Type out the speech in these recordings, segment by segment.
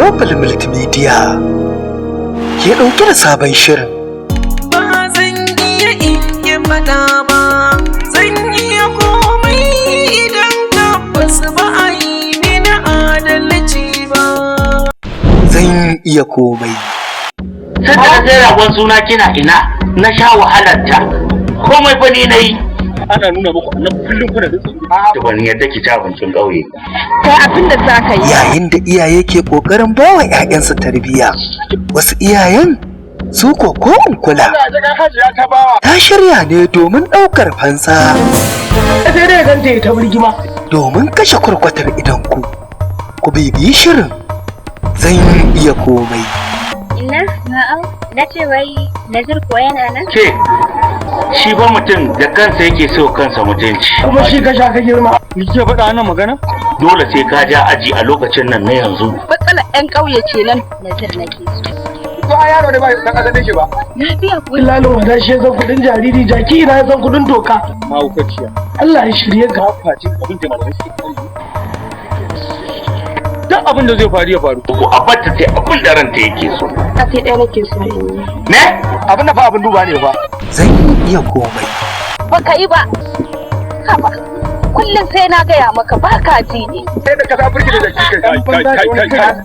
Global Multimedia ke ɗauke da sabon shirin. Ba zan iya iya faɗa ba, zan iya komai idan tabbas ba a yi mini adalci ba. Zan iya komai. Sai da na sai ragon suna kina ina na sha wahalarta komai fa ni na yi. Ana nuna muku annabi kullum kuna da tsoro. Da ban yadda ki ci abincin ƙauye. Kai abin da za ka yi. Yayin da iyaye ke ƙoƙarin bawa 'ya'yansu tarbiyya, wasu iyayen su ko in kula. Ta shirya ne domin ɗaukar fansa. Sai dai ganta ta birgima. Domin kashe kwarkwatar idanku. Ku bibiyi shirin zan iya komai. Ina, na'am, na ce wai Nazir ko yana nan? Ke, shi ba mutum da kansa yake so kansa mutunci. Kuma shi ka sha ka girma. Ni ke faɗa wannan magana? Dole sai ka ja aji a lokacin nan na yanzu. Matsalar 'yan ƙauye ce nan. Nazir nake so. To a yaro ne ba dan asalin shi ba. Lafiya ko? Lalo wada shi zan kudin jariri jaki ina zan kudin doka. Mahaukaciya. Allah ya shirye ka. Faci abin da malamai suke kare. Duk abin da zai faru ya faru. Ko a batta sai abin da ranta yake so. A sai ɗaya nake so in yi. Ne? Abin da fa abin duba ne fa. Zan iya komai. Baka yi ba. Haba. Kullum sai na gaya maka ba ka ji ne. Sai da ka sa burki da jaki kai.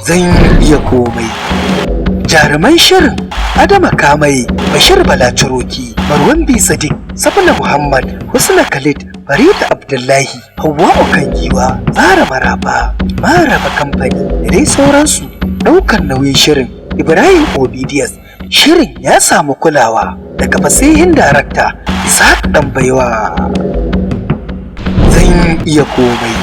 Zan iya komai. Jaruman shirin Adama Kamai, Bashir Bala Turoki, Marwan B Sadiq, Safina Muhammad, Husna Khalid, Farida Abdullahi, Hawwa'u Kangiwa, Zara Maraba, Maraba Kamfani da dai sauransu. Ɗaukar nauyin shirin Ibrahim Obidiyas. Shirin ya samu kulawa daga fasihin darakta Ishaq Ɗanbaiwa. Zan iya komai.